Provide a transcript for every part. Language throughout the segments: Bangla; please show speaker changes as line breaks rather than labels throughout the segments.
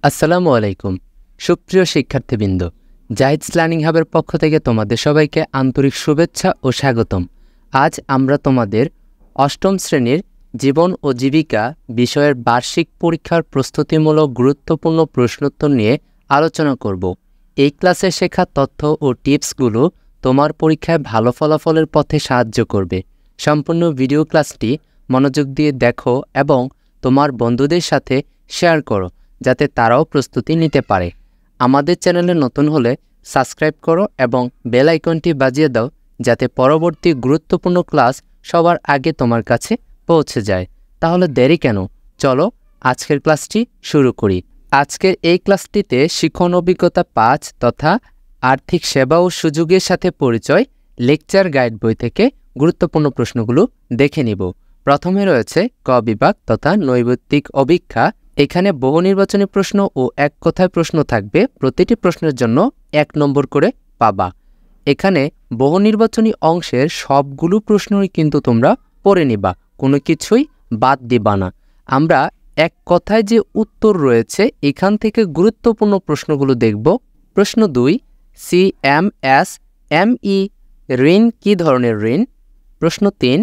আসসালামু আলাইকুম সুপ্রিয় শিক্ষার্থীবৃন্দ, জাহিদস লার্নিং হাবের পক্ষ থেকে তোমাদের সবাইকে আন্তরিক শুভেচ্ছা ও স্বাগতম। আজ আমরা তোমাদের অষ্টম শ্রেণীর জীবন ও জীবিকা বিষয়ের বার্ষিক পরীক্ষার প্রস্তুতিমূলক গুরুত্বপূর্ণ প্রশ্নোত্তর নিয়ে আলোচনা করব। এই ক্লাসে শেখা তথ্য ও টিপসগুলো তোমার পরীক্ষায় ভালো ফলাফলের পথে সাহায্য করবে। সম্পূর্ণ ভিডিও ক্লাসটি মনোযোগ দিয়ে দেখো এবং তোমার বন্ধুদের সাথে শেয়ার করো, যাতে তারাও প্রস্তুতি নিতে পারে। আমাদের চ্যানেলে নতুন হলে সাবস্ক্রাইব করো এবং বেল আইকনটি বাজিয়ে দাও, যাতে পরবর্তী গুরুত্বপূর্ণ ক্লাস সবার আগে তোমার কাছে পৌঁছে যায়। তাহলে দেরি কেন, চলো আজকের ক্লাসটি শুরু করি। আজকের এই ক্লাসটিতে শিক্ষণ অভিজ্ঞতা 5 তথা আর্থিক সেবা ও সুযোগের সাথে পরিচয় লেকচার গাইড বই থেকে গুরুত্বপূর্ণ প্রশ্নগুলো দেখে নিব। প্রথমে রয়েছে ক বিভাগ তথা নৈর্ব্যক্তিক অভিক্ষা। এখানে বহু নির্বাচনী প্রশ্ন ও এক কথায় প্রশ্ন থাকবে। প্রতিটি প্রশ্নের জন্য 1 নম্বর করে পাবা। এখানে বহু নির্বাচনী অংশের সবগুলো প্রশ্নই কিন্তু তোমরা পড়ে নিবা, কোনো কিছুই বাদ দিবা না। আমরা এক কথায় যে উত্তর রয়েছে এখান থেকে গুরুত্বপূর্ণ প্রশ্নগুলো দেখব। প্রশ্ন 2, CMSME ঋণ কী ধরনের ঋণ? প্রশ্ন 3,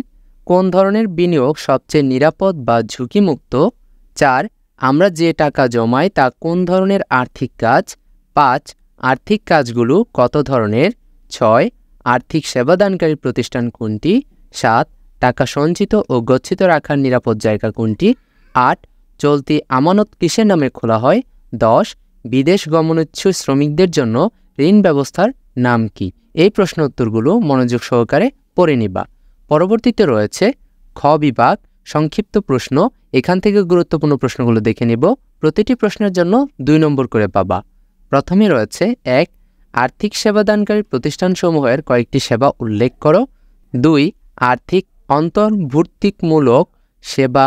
কোন ধরনের বিনিয়োগ সবচেয়ে নিরাপদ বা ঝুঁকিমুক্ত? 4, আমরা যে টাকা জমাই তা কোন ধরনের আর্থিক কাজ? 5, আর্থিক কাজগুলো কত ধরনের? 6, আর্থিক সেবাদানকারী প্রতিষ্ঠান কোনটি? 7, টাকা সঞ্চিত ও গচ্ছিত রাখার নিরাপদ জায়গা কোনটি? 8, চলতি আমানত কিসের নামে খোলা হয়? 10, বিদেশ গমনোচ্ছুক শ্রমিকদের জন্য ঋণ ব্যবস্থার নাম কি? এই প্রশ্ন উত্তরগুলো মনোযোগ সহকারে পড়ে নিবা। পরবর্তীতে রয়েছে খ বিভাগ সংক্ষিপ্ত প্রশ্ন। এখান থেকে গুরুত্বপূর্ণ প্রশ্নগুলো দেখে নিব। প্রতিটি প্রশ্নের জন্য 2 নম্বর করে পাবা। প্রথমে রয়েছে 1, আর্থিক সেবাদানকারী প্রতিষ্ঠানসমূহের কয়েকটি সেবা উল্লেখ করো। 2, আর্থিক অন্তর্ভুক্তিমূলক সেবা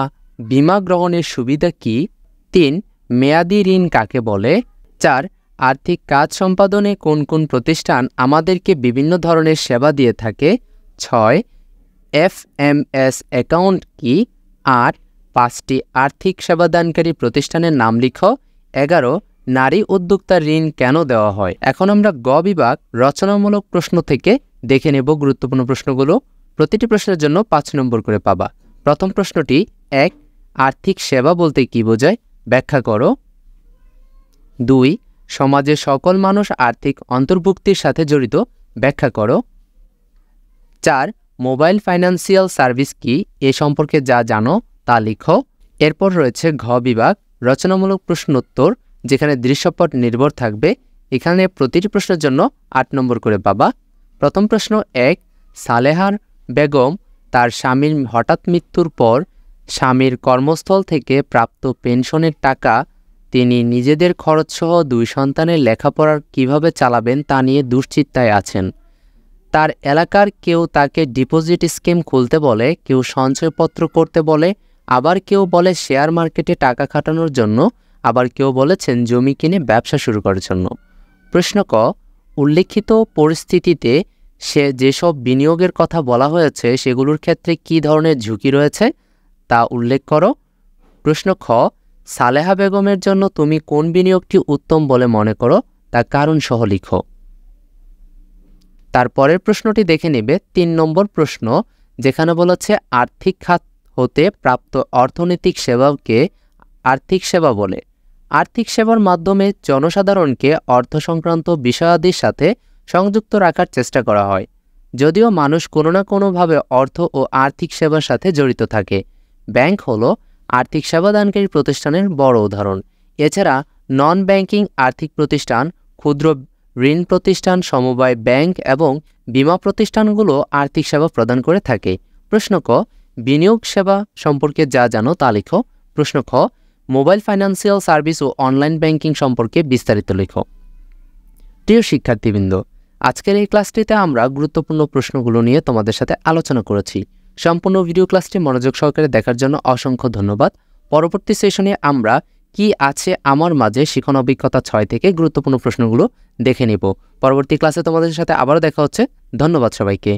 বীমা গ্রহণের সুবিধা কি? 3, মেয়াদি ঋণ কাকে বলে? 4, আর্থিক কাজ সম্পাদনে কোন কোন প্রতিষ্ঠান আমাদেরকে বিভিন্ন ধরনের সেবা দিয়ে থাকে? 6, FMS অ্যাকাউন্ট কি? 8, 5টি আর্থিক সেবাদানকারী প্রতিষ্ঠানের নাম লিখো। 11, নারী উদ্যোক্তার ঋণ কেন দেওয়া হয়? এখন আমরা গ বিভাগ রচনামূলক প্রশ্ন থেকে দেখে নেব গুরুত্বপূর্ণ প্রশ্নগুলো। প্রতিটি প্রশ্নের জন্য 5 নম্বর করে পাবা। প্রথম প্রশ্নটি 1, আর্থিক সেবা বলতে কি বোঝায়? ব্যাখ্যা করো। 2, সমাজের সকল মানুষ আর্থিক অন্তর্ভুক্তির সাথে জড়িত, ব্যাখ্যা করো। 4, মোবাইল ফাইন্যান্সিয়াল সার্ভিস কি? এ সম্পর্কে যা জানো তা লিখো। এরপর রয়েছে ঘ বিভাগ রচনামূলক প্রশ্নোত্তর, যেখানে দৃশ্যপট নির্ভর থাকবে। এখানে প্রতিটি প্রশ্নের জন্য 8 নম্বর করে পাবা। প্রথম প্রশ্ন 1, সালেহার বেগম তার স্বামীর হঠাৎ মৃত্যুর পর স্বামীর কর্মস্থল থেকে প্রাপ্ত পেনশনের টাকা তিনি নিজেদের খরচসহ 2 সন্তানের লেখাপড়া কিভাবে চালাবেন তা নিয়ে দুশ্চিন্তায় আছেন। তার এলাকার কেউ তাকে ডিপোজিট স্কিম খুলতে বলে, কেউ সঞ্চয়পত্র করতে বলে, আবার কেউ বলে শেয়ার মার্কেটে টাকা খাটানোর জন্য, আবার কেউ বলেছেন জমি কিনে ব্যবসা শুরু করার জন্য। প্রশ্ন ক, উল্লেখিত পরিস্থিতিতে সে যেসব বিনিয়োগের কথা বলা হয়েছে সেগুলোর ক্ষেত্রে কী ধরনের ঝুঁকি রয়েছে তা উল্লেখ করো। প্রশ্ন খ, সালেহা বেগমের জন্য তুমি কোন বিনিয়োগটি উত্তম বলে মনে করো তা কারণ সহ লিখো। তারপরের প্রশ্নটি দেখে নেবে 3 নম্বর প্রশ্ন, যেখানে বলেছে আর্থিক খাত হতে প্রাপ্ত অর্থনৈতিক সেবাকে আর্থিক সেবা বলে। আর্থিক সেবার মাধ্যমে জনসাধারণকে অর্থ সংক্রান্ত বিষয়াদির সাথে সংযুক্ত রাখার চেষ্টা করা হয়। যদিও মানুষ কোনো না কোনোভাবে অর্থ ও আর্থিক সেবার সাথে জড়িত থাকে। ব্যাংক হলো আর্থিক সেবাদানকারী প্রতিষ্ঠানের বড় উদাহরণ। এছাড়া নন ব্যাংকিং আর্থিক প্রতিষ্ঠান, ক্ষুদ্র ঋণ প্রতিষ্ঠান, সমবায় ব্যাংক এবং বীমা প্রতিষ্ঠানগুলো আর্থিক সেবা প্রদান করে থাকে। প্রশ্ন ক, বিনিয়োগ সেবা সম্পর্কে যা জানো তা লিখো। প্রশ্ন খ, মোবাইল ফাইন্যান্সিয়াল সার্ভিস ও অনলাইন ব্যাংকিং সম্পর্কে বিস্তারিত লিখো। প্রিয় শিক্ষার্থীবৃন্দ, আজকের এই ক্লাসটিতে আমরা গুরুত্বপূর্ণ প্রশ্নগুলো নিয়ে তোমাদের সাথে আলোচনা করেছি। সম্পূর্ণ ভিডিও ক্লাসটি মনোযোগ সহকারে দেখার জন্য অসংখ্য ধন্যবাদ। পরবর্তী সেশনে আমরা কি আছে আমার মাঝে শিক্ষণ অভিজ্ঞতা 6 থেকে গুরুত্বপূর্ণ প্রশ্নগুলো দেখে নিব। পরবর্তী ক্লাসে তোমাদের সাথে আবারও দেখা হচ্ছে। ধন্যবাদ সবাইকে।